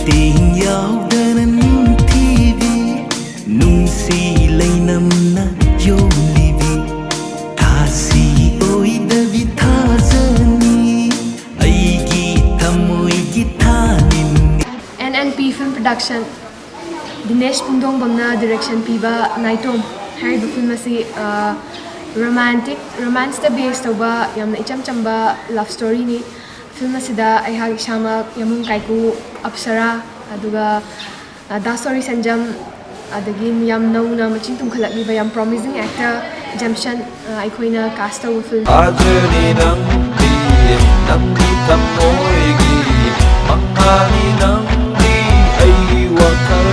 ꯃꯇꯦꯡ ꯌꯥꯎꯗꯅ ꯅꯤꯡꯊꯤꯕꯤ ꯅꯨꯡꯁꯤ ꯂꯩꯅꯝꯅ ꯌꯣꯛꯂꯤꯕꯤ ꯊꯥꯁꯤ ꯑꯣꯏꯗꯕꯤ ꯊꯥꯖꯅꯤ ꯑꯩꯒꯤ ꯊꯃꯣꯏꯒꯤ ꯊꯥꯅꯤꯅꯤ NNP Film Production Dinesh Pungdongbamna direction piba Naitom hariba film asi romance ta based toba yamna icham chamba love story ni film asida ai ha shama yamung kaiku apsara aduga dasori sanjam adagi yam nauna machin tum khalakliba yam promising actor Jamshan aikoina cast toba film Ajani namdi tamoigi mangani namdi ai wakal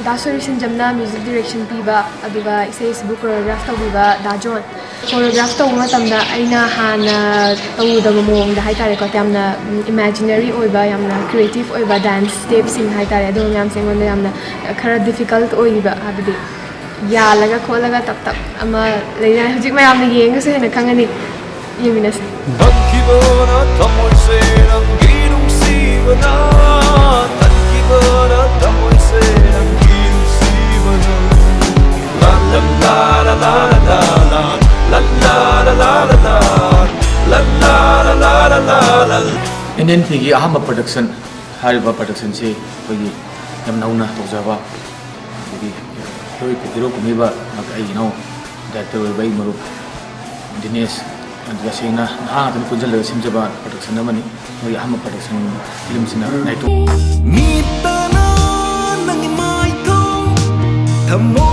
Dasori Sanjamna music direction piba aduga isai book choreograph tawbiba Dajon choreograph tawu matamda aina hana tawudaba mawongda haitare ko yamna imaginary oiba yamna creative oiba dance steps sing haitare adu yam sengonda yamna khara difficult oiba habidi ya laga kholaga tap tap ama leina hujik mayamna yengasu hena khangani yeminas Tankibana tamoy se rangi nungsibana Tankibana tamoy se rangi nungsibana La la la la la la la La la la la la la La la la la la la la NNP ki aham production hariba production se kogi yam nauna tawjaba kogi hero kumiba makai no director bai maru Dinesh and Yasina na tan kunjal simjaba production namani kogi aham production film sina Naitom Mitana nang mai thong thamo